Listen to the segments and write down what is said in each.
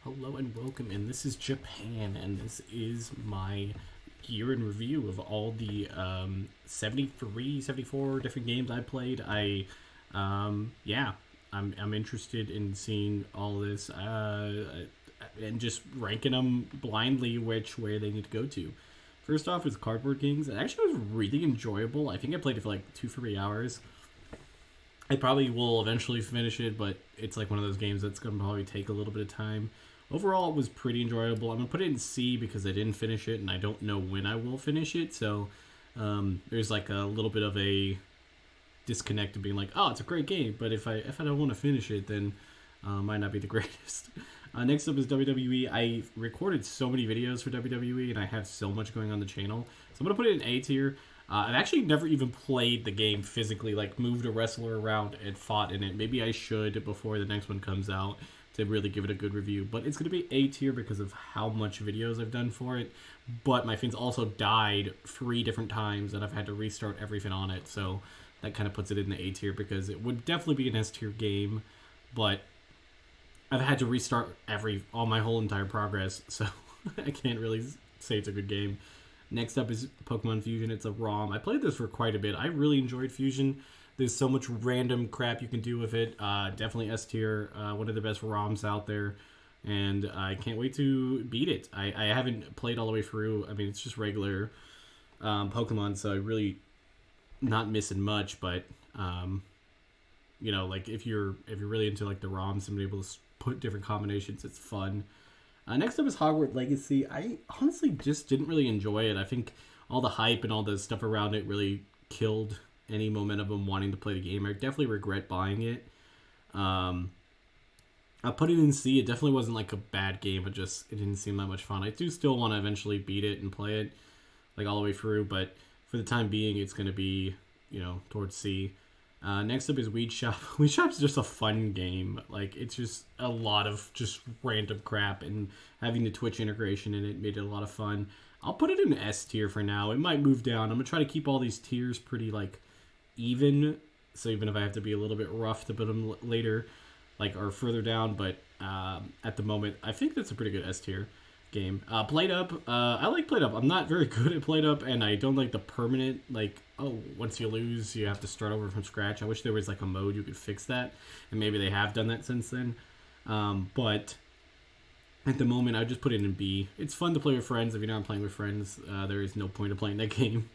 Hello and welcome, and this is Japan, and this is my year in review of all the 73, 74 different games I played. Yeah, I'm interested in seeing all this and just ranking them blindly which way they need to go to. First off is Cardboard Kings. It actually was really enjoyable. I think I played it for like 2 3 hours. I probably will eventually finish it, but it's like one of those games that's going to probably take a little bit of time. Overall, it was pretty enjoyable. I'm going to put it in C because I didn't finish it, and I don't know when I will finish it. So there's like a little bit of a disconnect of being like, oh, it's a great game, but if I don't want to finish it, then it might not be the greatest. Next up is WWE. I recorded so many videos for WWE, and I have so much going on the channel. So I'm going to put it in A tier. I've actually never even played the game physically, like moved a wrestler around and fought in it. Maybe I should before the next one comes out to really give it a good review. But it's going to be A tier because of how much videos I've done for it. But my fins also died 3 different times, and I've had to restart everything on it. So that kind of puts it in the A tier because it would definitely be an S tier game. But I've had to restart all my whole entire progress, so I can't really say it's a good game. Next up is Pokemon Fusion. It's a ROM. I played this for quite a bit. I really enjoyed Fusion. There's so much random crap you can do with it. Definitely S tier. One of the best ROMs out there. And I can't wait to beat it. I haven't played all the way through. I mean, it's just regular Pokemon, so I really not missing much. But like if you're really into like the ROMs and be able to put different combinations, it's fun. Next up is Hogwarts Legacy. I honestly just didn't really enjoy it. I think all the hype and all the stuff around it really killed any momentum of wanting to play the game. I definitely regret buying it. I put it in C. It definitely wasn't like a bad game, but just it didn't seem that much fun. I do still want to eventually beat it and play it like all the way through, but for the time being, it's going to be towards C. Next up is Weed Shop. Weed Shop's just a fun game. Like, it's just a lot of just random crap, and having the Twitch integration in it made it a lot of fun. I'll put it in S tier for now. It might move down. I'm going to try to keep all these tiers pretty, like, even. So even if I have to be a little bit rough to put them later, like, or further down. But at the moment, I think that's a pretty good S tier game. Played Up. I like Played Up. I'm not very good at Played Up, and I don't like the permanent, like, once you lose, you have to start over from scratch. I wish there was like a mode you could fix that, and maybe they have done that since then. But at the moment, I would just put it in B. It's fun to play with friends. If you're not playing with friends, there is no point of playing that game.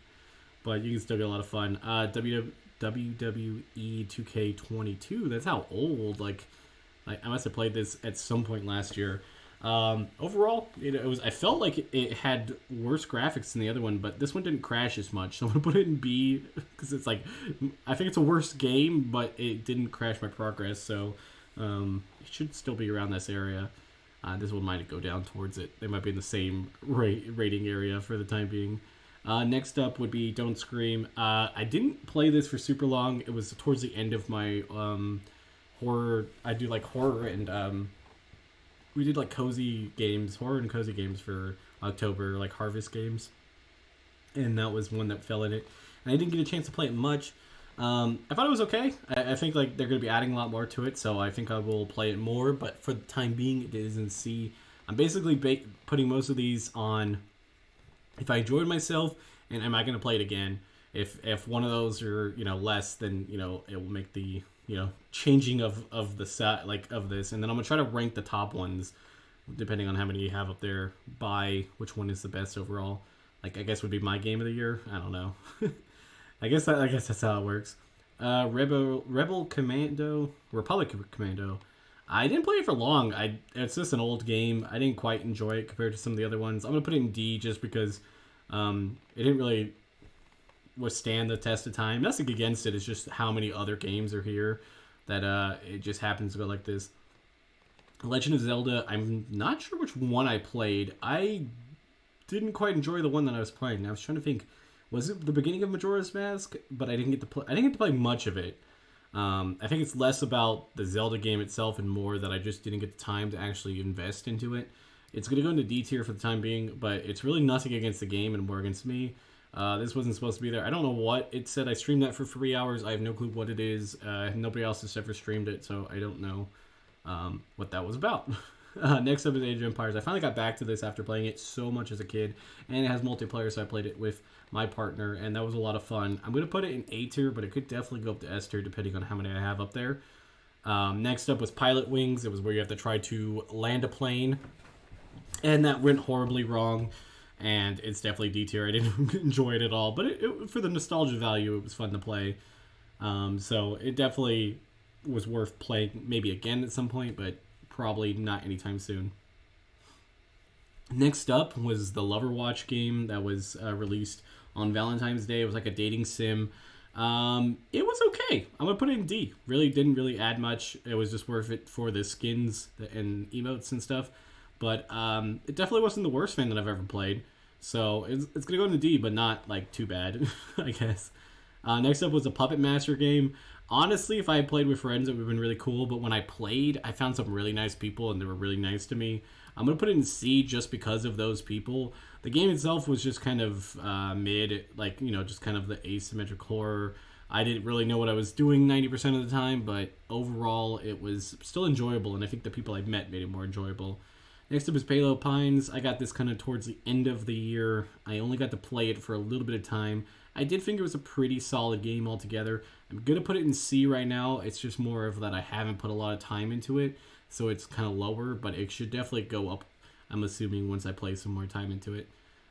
But you can still get a lot of fun. WWE 2K22. That's how old. Like I must have played this at some point last year. Overall, it was. I felt like it had worse graphics than the other one, but this one didn't crash as much. So I'm gonna put it in B because it's like I think it's a worse game, but it didn't crash my progress. So it should still be around this area. This one might go down towards it. They might be in the same rating area for the time being. Next up would be Don't Scream. I didn't play this for super long. It was towards the end of my horror. I do like horror and we did like cozy games, horror and cozy games for October, like harvest games, and that was one that fell in it. And I didn't get a chance to play it much. I thought it was okay. I think like they're going to be adding a lot more to it, so I think I will play it more. But for the time being, it is in C. I'm basically putting most of these on if I enjoyed myself, and am I going to play it again. If one of those are less, then it will make the changing of the set like of this, and then I'm gonna try to rank the top ones depending on how many you have up there by which one is the best overall. Like I guess would be my game of the year. I don't know. I guess that's how it works. Rebel Commando, Republic Commando. I didn't play it for long. It's just an old game. I didn't quite enjoy it compared to some of the other ones. I'm gonna put it in D just because it didn't really withstand the test of time. Nothing against it. It's just how many other games are here that it just happens to go like this. Legend of Zelda. I'm not sure which one I played. I didn't quite enjoy the one that I was playing. I was trying to think. Was it the beginning of Majora's Mask? But I didn't get to play. I didn't get to play much of it. I think it's less about the Zelda game itself and more that I just didn't get the time to actually invest into it. It's going to go into D tier for the time being, but it's really nothing against the game and more against me. This wasn't supposed to be there. I don't know what it said. I streamed that for 3 hours. I have no clue what it is. Nobody else has ever streamed it, so I don't know what that was about. Next up is Age of Empires. I finally got back to this after playing it so much as a kid, and it has multiplayer, so I played it with my partner, and that was a lot of fun. I'm going to put it in A tier, but it could definitely go up to S tier depending on how many I have up there. Next up was Pilot Wings. It was where you have to try to land a plane, and that went horribly wrong, and it's definitely D tier. I didn't enjoy it at all, but for the nostalgia value, it was fun to play. So it definitely was worth playing maybe again at some point, but probably not anytime soon. Next up was the Lover Watch game that was released on Valentine's Day. It was like a dating sim. It was okay. I'm gonna put it in D. Really didn't really add much. It was just worth it for the skins and emotes and stuff. But it definitely wasn't the worst thing that I've ever played. So it's gonna go into D, but not like too bad, I guess. Next up was a Puppet Master game. Honestly, if I had played with friends, it would have been really cool. But when I played, I found some really nice people, and they were really nice to me. I'm going to put it in C just because of those people. The game itself was just kind of mid, like, just kind of the asymmetric horror. I didn't really know what I was doing 90% of the time, but overall, it was still enjoyable, and I think the people I met made it more enjoyable. Next up is Palo Pines. I got this kind of towards the end of the year. I only got to play it for a little bit of time. I did think it was a pretty solid game altogether. I'm going to put it in C right now. It's just more of that I haven't put a lot of time into it, so it's kind of lower, but it should definitely go up, I'm assuming, once I play some more time into it.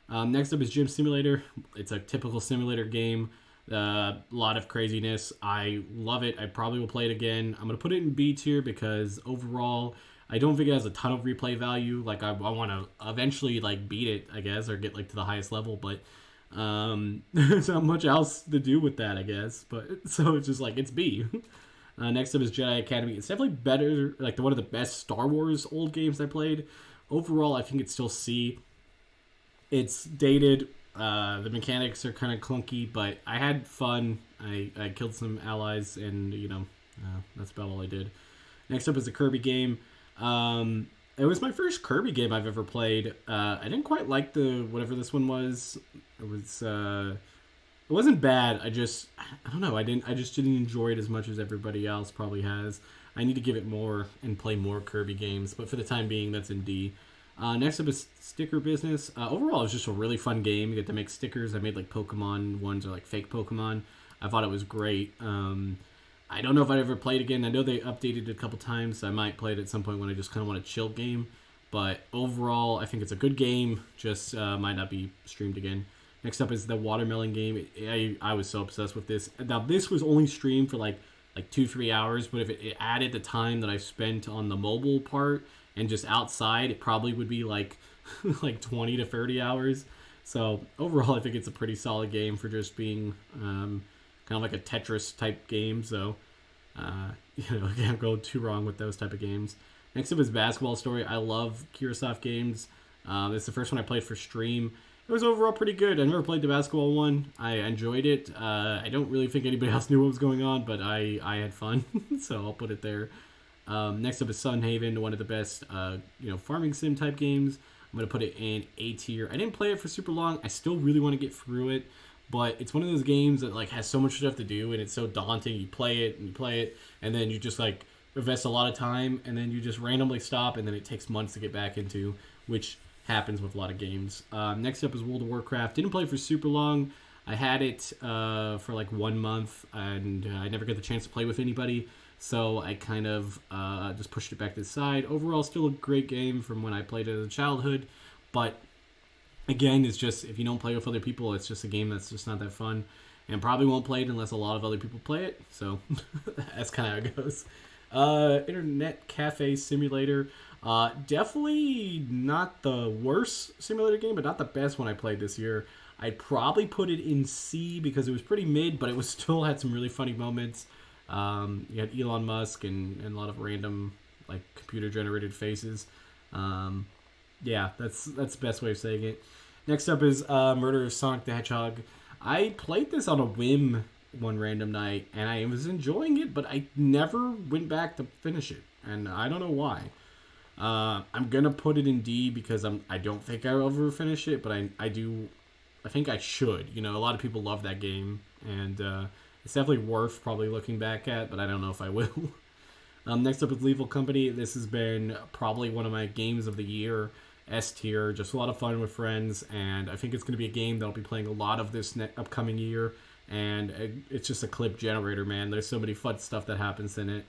Next up is Gym Simulator. It's a typical simulator game. A lot of craziness. I love it. I probably will play it again. I'm going to put it in B tier because overall, I don't think it has a ton of replay value. Like, I want to eventually, like, beat it, I guess, or get, like, to the highest level, but there's not much else to do with that, I guess. But so it's just like it's B. Next up is Jedi Academy. It's definitely better, like one of the best Star Wars old games I played. Overall, I think it's still C. It's dated. The mechanics are kind of clunky, but I had fun. I killed some allies, and that's about all I did. Next up is a Kirby game. It was my first Kirby game I've ever played. I didn't quite like the whatever this one was. It wasn't bad. I don't know. I just didn't enjoy it as much as everybody else probably has. I need to give it more and play more Kirby games. But for the time being, that's in D. Next up is Sticker Business. Overall, it was just a really fun game. You get to make stickers. I made like Pokemon ones or like fake Pokemon. I thought it was great. I don't know if I'd ever play it again. I know they updated it a couple times. So I might play it at some point when I just kind of want a chill game. But overall, I think it's a good game. Just might not be streamed again. Next up is the Watermelon game. I was so obsessed with this. Now, this was only streamed for like 2-3 hours, but if it added the time that I spent on the mobile part and just outside, it probably would be like 20 to 30 hours. So overall, I think it's a pretty solid game for just being kind of like a Tetris type game. So I can't go too wrong with those type of games. Next up is Basketball Story. I love Kirasoft games. It's the first one I played for stream. It was overall pretty good. I never played the basketball one. I enjoyed it. I don't really think anybody else knew what was going on, but I had fun, so I'll put it there. Next up is Sunhaven, one of the best farming sim type games. I'm going to put it in A tier. I didn't play it for super long. I still really want to get through it, but it's one of those games that like has so much stuff to do, and it's so daunting. You play it, and then you just like invest a lot of time, and then you just randomly stop, and then it takes months to get back into, which happens with a lot of games. Next up is World of Warcraft. Didn't play for super long. I had it for like 1 month, and I never got the chance to play with anybody, so I kind of just pushed it back to the side. Overall, still a great game from when I played it as a childhood, but again, it's just if you don't play with other people, it's just a game that's just not that fun, and probably won't play it unless a lot of other people play it, so that's kind of how it goes. Internet Cafe Simulator. Definitely not the worst simulator game, but not the best one I played this year. I'd probably put it in C because it was pretty mid, but it was still had some really funny moments. You had Elon Musk and a lot of random like computer generated faces. Yeah, that's the best way of saying it. Next up is Murder of Sonic the Hedgehog. I played this on a whim one random night, and I was enjoying it, but I never went back to finish it, and I don't know why. I'm gonna put it in D because I don't think I'll ever finish it, but I think I should. A lot of people love that game, and it's definitely worth probably looking back at, but I don't know if I will. Next up is Lethal Company. This has been probably one of my games of the year. S tier, just a lot of fun with friends, and I think it's going to be a game that I'll be playing a lot of this upcoming year. And it's just a clip generator, man. There's so many fun stuff that happens in it.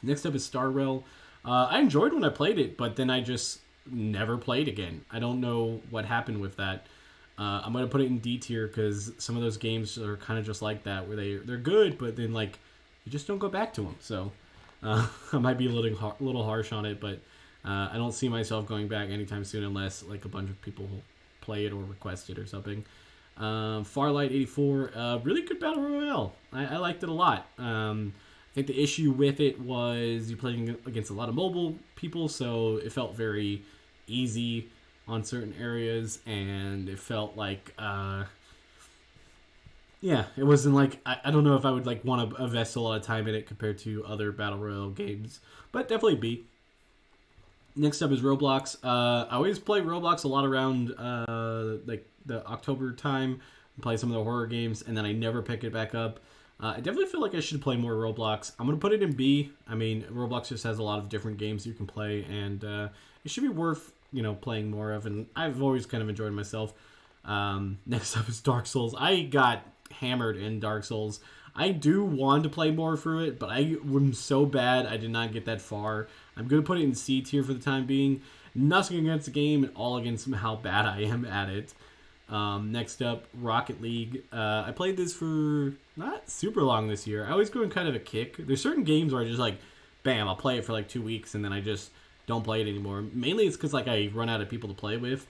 Next up is Star Rail. I enjoyed when I played it, but then I just never played again. I don't know what happened with that. I'm gonna put it in D tier because some of those games are kind of just like that, where they're good, but then like you just don't go back to them. So I might be a little harsh on it, but I don't see myself going back anytime soon unless like a bunch of people play it or request it or something. Farlight 84, really good battle royale. I liked it a lot. I think the issue with it was you're playing against a lot of mobile people, so it felt very easy on certain areas, and it felt like yeah, it wasn't like I don't know if I would like want to invest a lot of time in it compared to other battle royale games, but definitely B. Next up is Roblox. I always play Roblox a lot around like the October time, play some of the horror games, and then I never pick it back up. I definitely feel like I should play more Roblox. I'm going to put it in B. I mean, Roblox just has a lot of different games you can play, and it should be worth, playing more of, and I've always kind of enjoyed myself. Next up is Dark Souls. I got hammered in Dark Souls. I do want to play more through it, but I was so bad I did not get that far. I'm going to put it in C tier for the time being. Nothing against the game, and all against how bad I am at it. Next up, Rocket League. I played this for not super long this year. I always go in kind of a kick. There's certain games where I just like, bam, I'll play it for like 2 weeks and then I just don't play it anymore. Mainly it's because like I run out of people to play with.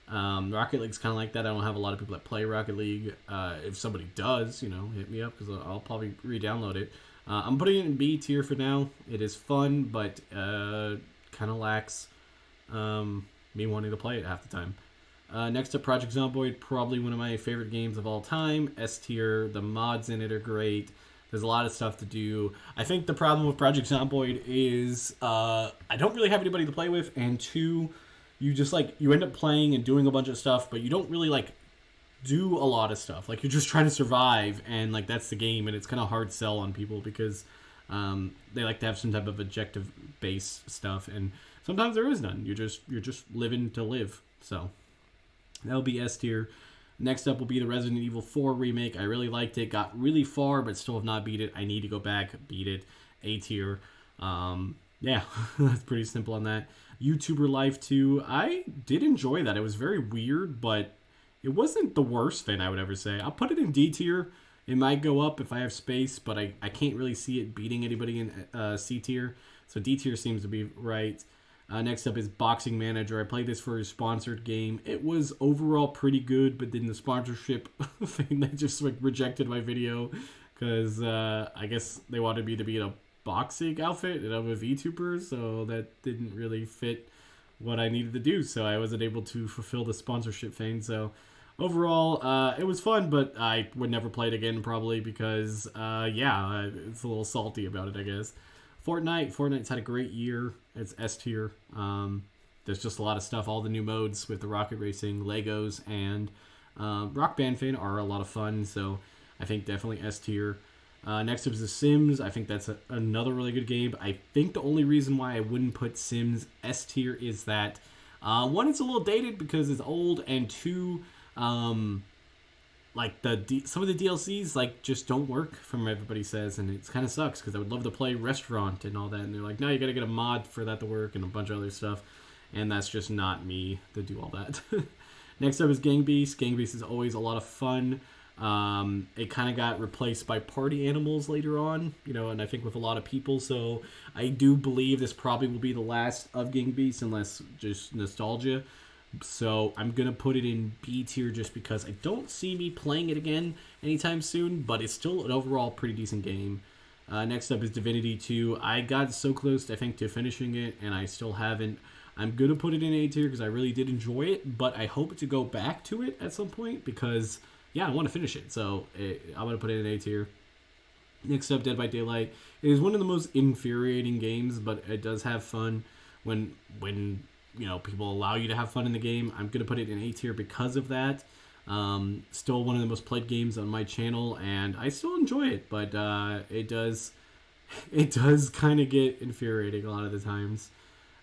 Rocket League's kind of like that. I don't have a lot of people that play Rocket League. If somebody does, hit me up because I'll probably re-download it. I'm putting it in B tier for now. It is fun, but kind of lacks me wanting to play it half the time. Next up, Project Zomboid, probably one of my favorite games of all time. S tier. The mods in it are great. There's a lot of stuff to do. I think the problem with Project Zomboid is I don't really have anybody to play with, and two, you just you end up playing and doing a bunch of stuff, but you don't really do a lot of stuff. Like, you're just trying to survive, and that's the game, and it's kind of hard sell on people because they like to have some type of objective based stuff, and sometimes there is none. You're just living to live. So that'll be S tier. Next up will be the Resident Evil 4 remake. I really liked it. Got really far, but still have not beat it. I need to go back, beat it. A tier. Yeah, that's pretty simple on that. YouTuber Life 2. I did enjoy that. It was very weird, but it wasn't the worst thing I would ever say. I'll put it in D tier. It might go up if I have space, but I can't really see it beating anybody in C tier. So D tier seems to be right. Next up is Boxing Manager. I played this for a sponsored game. It was overall pretty good, but then the sponsorship thing, they just rejected my video because I guess they wanted me to be in a boxing outfit and I'm a VTuber, so that didn't really fit what I needed to do, so I wasn't able to fulfill the sponsorship thing. So overall, it was fun, but I would never play it again probably because, it's a little salty about it, I guess. Fortnite's had a great year. It's S tier. There's just a lot of stuff. All the new modes with the rocket racing, Legos, and Rock Band Fan are a lot of fun. So I think definitely S tier. Next up is The Sims. I think that's another really good game. I think the only reason why I wouldn't put Sims S tier is that one, it's a little dated because it's old, and two, some of the DLCs just don't work from what everybody says, and it kind of sucks because I would love to play Restaurant and all that, and they're like, no, you got to get a mod for that to work and a bunch of other stuff, and that's just not me to do all that. Next up is Gang Beasts. Gang Beasts is always a lot of fun. It kind of got replaced by Party Animals later on, and I think with a lot of people, so I do believe this probably will be the last of Gang Beasts unless just nostalgia. So I'm going to put it in B tier just because I don't see me playing it again anytime soon, but it's still an overall pretty decent game. Next up is Divinity 2. I got so close, I think, to finishing it, and I still haven't. I'm going to put it in A tier because I really did enjoy it, but I hope to go back to it at some point because, I want to finish it. So I'm going to put it in A tier. Next up, Dead by Daylight. It is one of the most infuriating games, but it does have fun when people allow you to have fun in the game. I'm going to put it in A tier because of that. Still one of the most played games on my channel, and I still enjoy it, but it does it does kind of get infuriating a lot of the times.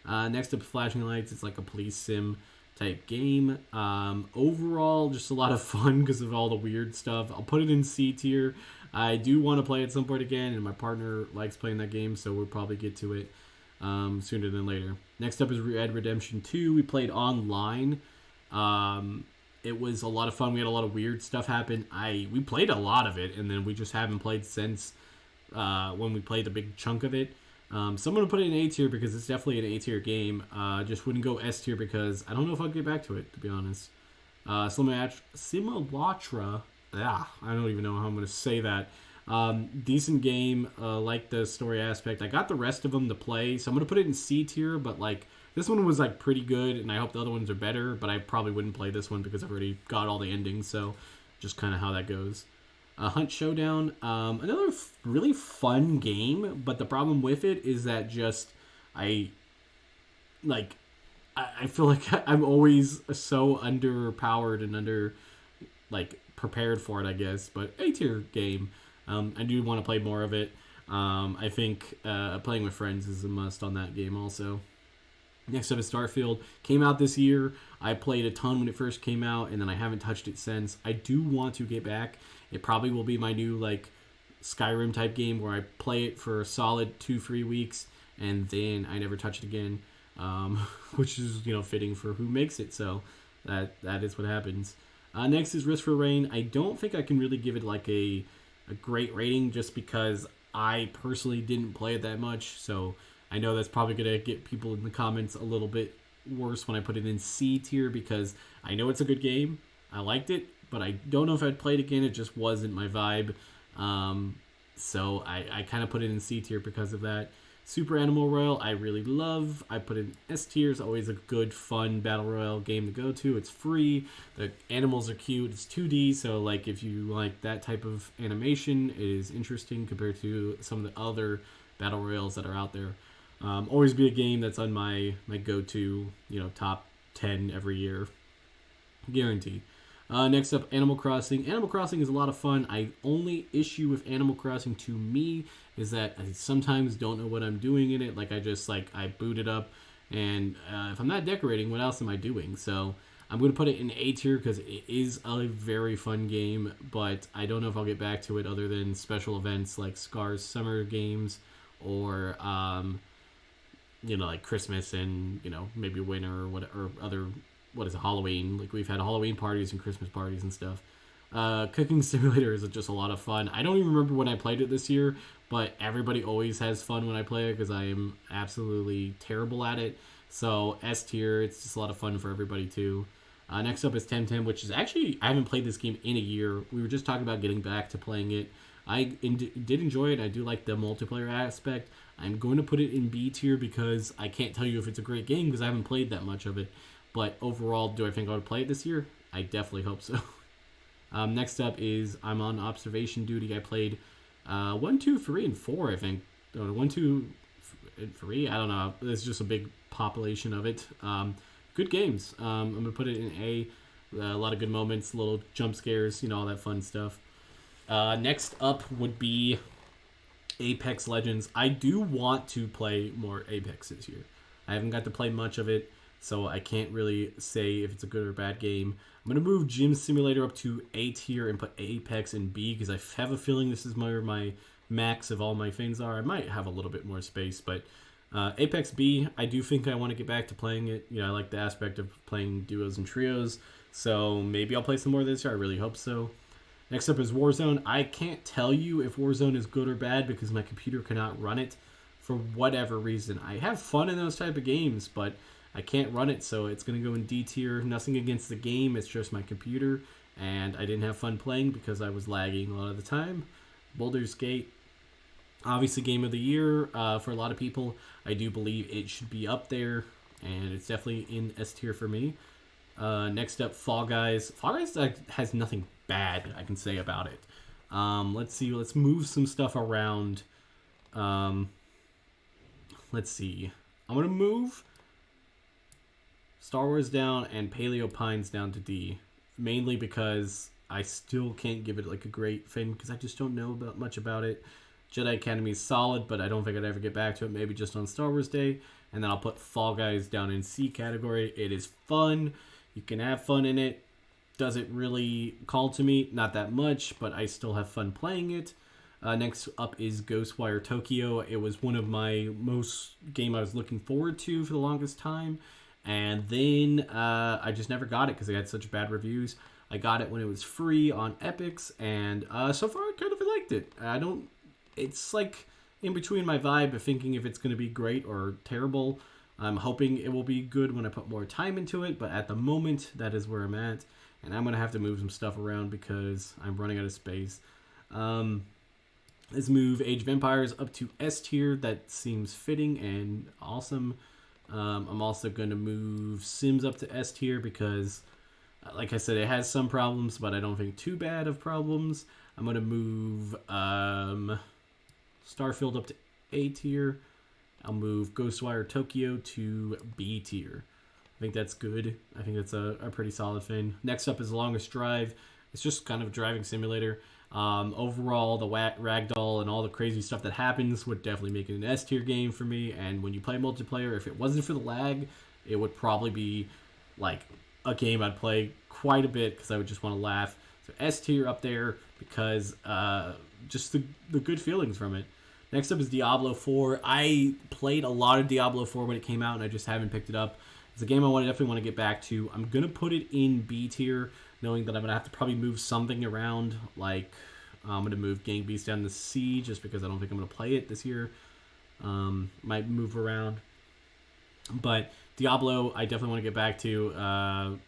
Next up, Flashing Lights. It's like a police sim type game. Overall, just a lot of fun because of all the weird stuff. I'll put it in C tier. I do want to play at some point again, and my partner likes playing that game, so we'll probably get to it sooner than later. Next up is Red Dead Redemption 2. We played online. It was a lot of fun. We had a lot of weird stuff happen. We played a lot of it, and then we just haven't played since when we played a big chunk of it. So I'm going to put it in A tier because it's definitely an A tier game. Just wouldn't go S tier because I don't know if I'll get back to it, to be honest. Simulatra. I don't even know how I'm going to say that. Decent game. Like the story aspect. I got the rest of them to play, so I'm going to put it in C tier, but like this one was like pretty good, and I hope the other ones are better, but I probably wouldn't play this one because I've already got all the endings, so just kind of how that goes. Hunt Showdown, another really fun game, but the problem with it is that just I feel like I'm always so underpowered and under like prepared for it, I guess. But A tier game. I do want to play more of it. I think playing with friends is a must on that game also. Next up is Starfield. Came out this year. I played a ton when it first came out, and then I haven't touched it since. I do want to get back. It probably will be my new like Skyrim type game where I play it for a solid 2-3 weeks, and then I never touch it again, which is fitting for who makes it. So that is what happens. Next is Risk for Rain. I don't think I can really give it like a great rating just because I personally didn't play it that much. So I know that's probably going to get people in the comments a little bit worse when I put it in C tier because I know it's a good game. I liked it, but I don't know if I'd play it again. It just wasn't my vibe. So I kind of put it in C tier because of that. Super Animal Royale, I really love. I put it in S tier. It's always a good, fun battle royale game to go to. It's free. The animals are cute. It's 2D, so like if you like that type of animation, it is interesting compared to some of the other battle royales that are out there. Always be a game that's on my go-to, top 10 every year. Guarantee. Next up, Animal Crossing. Animal Crossing is a lot of fun. Only issue with Animal Crossing to me is that I sometimes don't know what I'm doing in it. Like I boot it up, and if I'm not decorating, what else am I doing? So I'm going to put it in A tier because it is a very fun game, but I don't know if I'll get back to it other than special events like Scar's Summer Games or like Christmas and maybe winter or other Halloween. Like we've had Halloween parties and Christmas parties and stuff. Cooking Simulator is just a lot of fun. I don't even remember when I played it this year, but everybody always has fun when I play it because I am absolutely terrible at it. So S tier, it's just a lot of fun for everybody too. Next up is Temtem, which is actually, I haven't played this game in a year. We were just talking about getting back to playing it. I did enjoy it. I do like the multiplayer aspect. I'm going to put it in B tier because I can't tell you if it's a great game because I haven't played that much of it. But overall, do I think I would play it this year? I definitely hope so. Next up is I'm on observation duty. I played 1, 2, 3, and 4, I think. 1, 2, 3, I don't know. There's just a big population of it. Good games. I'm going to put it in A. A lot of good moments, little jump scares, all that fun stuff. Next up would be Apex Legends. I do want to play more Apex this year. I haven't got to play much of it, so I can't really say if it's a good or bad game. I'm going to move Gym Simulator up to A tier and put Apex in B because I have a feeling this is where my max of all my things are. I might have a little bit more space, but Apex B, I do think I want to get back to playing it. I like the aspect of playing duos and trios, so maybe I'll play some more this year. I really hope so. Next up is Warzone. I can't tell you if Warzone is good or bad because my computer cannot run it for whatever reason. I have fun in those type of games, but I can't run it, so it's going to go in D tier. Nothing against the game, it's just my computer, and I didn't have fun playing because I was lagging a lot of the time. Baldur's Gate, obviously game of the year for a lot of people. I do believe it should be up there, and it's definitely in S tier for me. Next up, Fall Guys. Fall Guys has nothing bad I can say about it. Let's see. Let's move some stuff around. Let's see. I'm going to move Star Wars down and Paleo Pines down to D. Mainly because I still can't give it like a great thing because I just don't know much about it. Jedi Academy is solid, but I don't think I'd ever get back to it. Maybe just on Star Wars Day. And then I'll put Fall Guys down in C category. It is fun. You can have fun in it. Does it really call to me? Not that much, but I still have fun playing it. Next up is Ghostwire Tokyo. It was one of my most game I was looking forward to for the longest time. And then I just never got it because it had such bad reviews. I got it when it was free on Epics, and so far I kind of liked it. It's like in between my vibe of thinking if it's going to be great or terrible. I'm hoping it will be good when I put more time into it, but at the moment, that is where I'm at. And I'm going to have to move some stuff around because I'm running out of space. Let's move Age of Empires up to S tier. That seems fitting and awesome. I'm also going to move Sims up to S tier because, like I said, it has some problems, but I don't think too bad of problems. I'm going to move Starfield up to A tier. I'll move Ghostwire Tokyo to B tier. I think that's good. I think that's a pretty solid thing. Next up is Longest Drive. It's just kind of a driving simulator. Overall, the ragdoll and all the crazy stuff that happens would definitely make it an S tier game for me. And when you play multiplayer, if it wasn't for the lag, it would probably be like a game I'd play quite a bit because I would just want to laugh. So S tier up there because just the good feelings from it. Next up is Diablo 4. I played a lot of Diablo 4 when it came out, and I just haven't picked it up. It's a game I definitely want to get back to. I'm going to put it in B tier, knowing that I'm going to have to probably move something around. Like, I'm going to move Gang Beast down to C just because I don't think I'm going to play it this year. Might move around. But Diablo, I definitely want to get back to.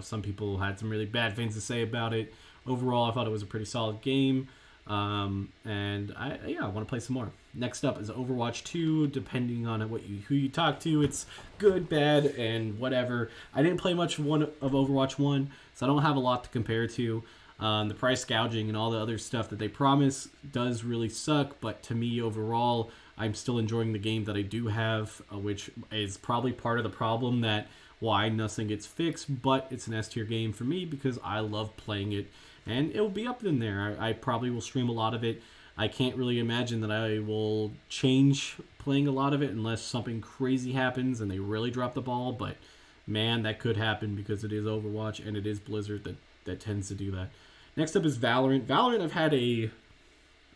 Some people had some really bad things to say about it. Overall, I thought it was a pretty solid game. And I want to play some more. Next up is Overwatch 2. Depending on who you talk to, it's good, bad, and whatever. I didn't play much of Overwatch 1, so I don't have a lot to compare to. The price gouging and all the other stuff that they promise does really suck, but to me overall, I'm still enjoying the game that I do have, which is probably part of the problem that why nothing gets fixed, but it's an S tier game for me because I love playing it. And it'll be up in there. I probably will stream a lot of it. I can't really imagine that I will change playing a lot of it unless something crazy happens and they really drop the ball. But, man, that could happen because it is Overwatch and it is Blizzard that tends to do that. Next up is Valorant. Valorant I've had a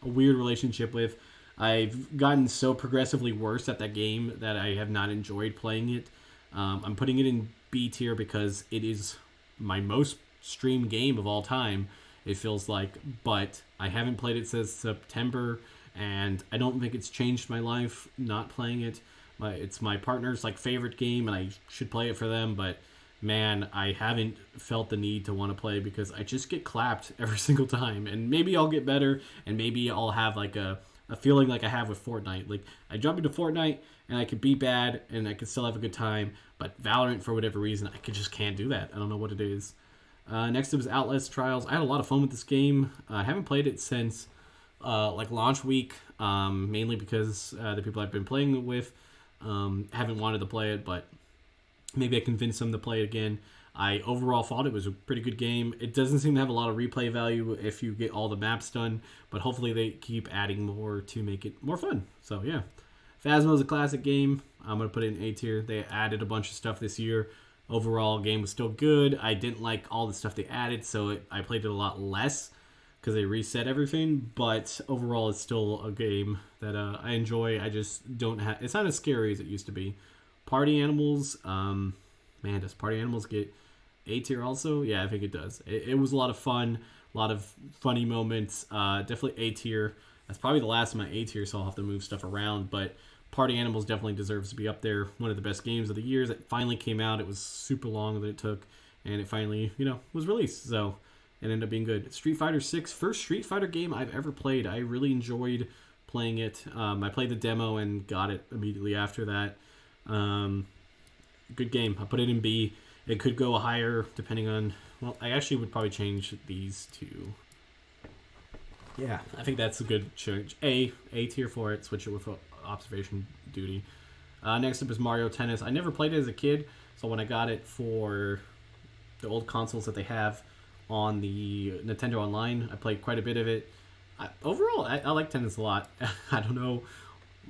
weird relationship with. I've gotten so progressively worse at that game that I have not enjoyed playing it. I'm putting it in B tier because it is my most stream game of all time, it feels like, but I haven't played it since September, and I don't think it's changed my life not playing it. It's my partner's favorite game, and I should play it for them, but man, I haven't felt the need to want to play because I just get clapped every single time, and maybe I'll get better, and maybe I'll have a feeling like I have with Fortnite. Like, I jump into Fortnite, and I could be bad, and I could still have a good time, but Valorant, for whatever reason, I just can't do that. I don't know what it is. Next up is Outlast Trials. I had a lot of fun with this game. I haven't played it since launch week, mainly because the people I've been playing it with haven't wanted to play it, but maybe I convinced them to play it again. I overall thought it was a pretty good game. It doesn't seem to have a lot of replay value if you get all the maps done, but hopefully they keep adding more to make it more fun. So yeah, Phasmo is a classic game. I'm going to put it in A tier. They added a bunch of stuff this year. Overall, game was still good. I didn't like all the stuff they added, so I played it a lot less because they reset everything. But overall, it's still a game that I enjoy. I just don't have... It's not as scary as it used to be. Party Animals, man, does Party Animals get A tier also? Yeah, I think it does. It was a lot of fun, a lot of funny moments. Definitely A tier. That's probably the last of my A tier, so I'll have to move stuff around, but Party Animals definitely deserves to be up there. One of the best games of the years. It finally came out. It was super long that it took, and it finally, was released. So it ended up being good. Street Fighter 6, first Street Fighter game I've ever played. I really enjoyed playing it. I played the demo and got it immediately after that. Good game. I put it in B. It could go higher depending on... Well, I actually would probably change these two. Yeah, I think that's a good change. A tier for it. Switch it with Observation Duty. Next up is Mario Tennis. I never played it as a kid, so when I got it for the old consoles that they have on the Nintendo Online, I played quite a bit of it. Overall, I like tennis a lot. I don't know,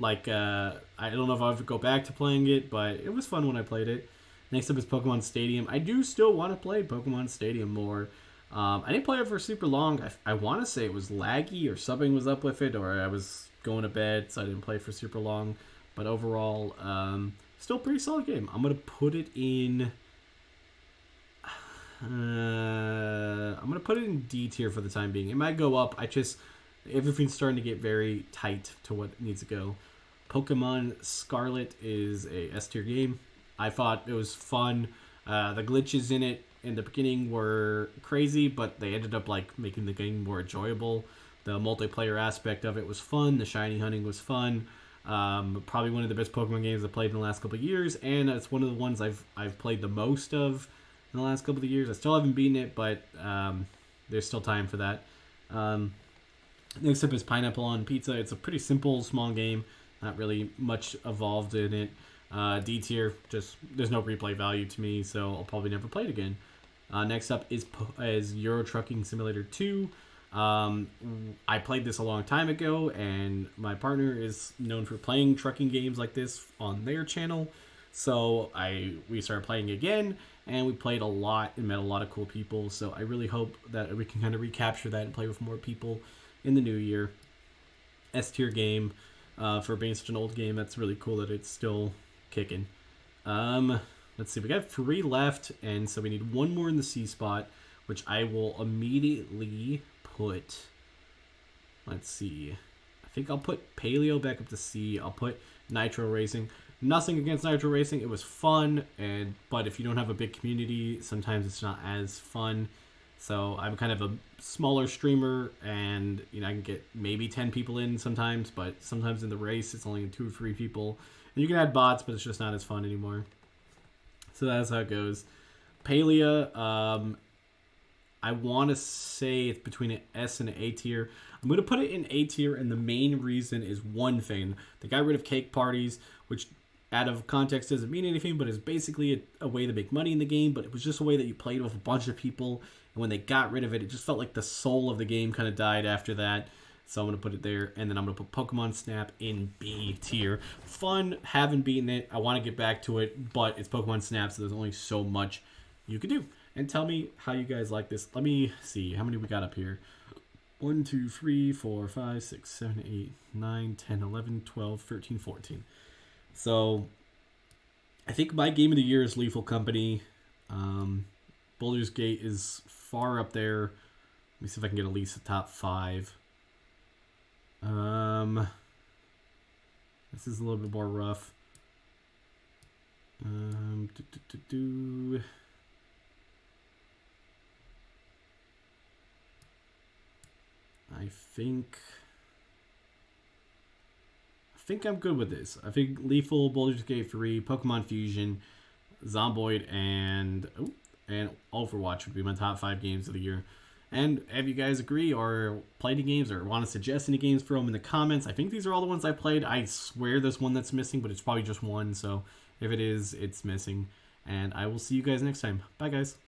I don't know if I'll ever go back to playing it, but it was fun when I played it. Next up is Pokemon Stadium. I do still want to play Pokemon Stadium more. I didn't play it for super long. I want to say it was laggy or something was up with it, or I was going to bed, so I didn't play for super long. But overall, still a pretty solid game. I'm gonna put it in. I'm gonna put it in D tier for the time being. It might go up. Everything's starting to get very tight to what needs to go. Pokemon Scarlet is a S tier game. I thought it was fun. The glitches in it in the beginning were crazy, but they ended up like making the game more enjoyable. The multiplayer aspect of it was fun. The shiny hunting was fun. Probably one of the best Pokemon games I've played in the last couple of years, and it's one of the ones I've played the most of in the last couple of years. I still haven't beaten it, but there's still time for that. Next up is Pineapple on Pizza. It's a pretty simple, small game. Not really much evolved in it. D tier, just there's no replay value to me, so I'll probably never play it again. Next up is Euro Trucking Simulator 2. I played this a long time ago, and my partner is known for playing trucking games like this on their channel. So we started playing again, and we played a lot and met a lot of cool people. So I really hope that we can kind of recapture that and play with more people in the new year. S tier game for being such an old game. That's really cool that it's still kicking. Let's see, we got 3 left, and so we need 1 more in the C spot, which I will immediately put. Let's see. I think I'll put Paleo back up to C. I'll put Nitro Racing. Nothing against Nitro Racing. It was fun, but if you don't have a big community, sometimes it's not as fun. So I'm kind of a smaller streamer, and I can get maybe 10 people in sometimes, but sometimes in the race it's only 2 or 3 people. And you can add bots, but it's just not as fun anymore. So that's how it goes. Palea, I want to say it's between an S and an A tier. I'm going to put it in A tier, and the main reason is one thing. They got rid of cake parties, which out of context doesn't mean anything, but is basically a way to make money in the game, but it was just a way that you played with a bunch of people, and when they got rid of it, it just felt like the soul of the game kind of died after that. So I'm going to put it there, and then I'm going to put Pokemon Snap in B tier. Fun, haven't beaten it, I want to get back to it, but it's Pokemon Snap, so there's only so much you can do. And tell me how you guys like this. Let me see, how many we got up here? 1, 2, 3, 4, 5, 6, 7, 8, 9, 10, 11, 12, 13, 14. So, I think my game of the year is Lethal Company. Baldur's Gate is far up there. Let me see if I can get at least the top 5. This is a little bit more rough. I think I'm good with this. I think Lethal, Baldur's Gate 3, Pokemon Fusion, Zomboid, and Overwatch would be my top 5 games of the year. And if you guys agree or play any games or want to suggest any games for them in the comments, I think these are all the ones I played. I swear there's one that's missing, but it's probably just one. So if it is, it's missing. And I will see you guys next time. Bye, guys.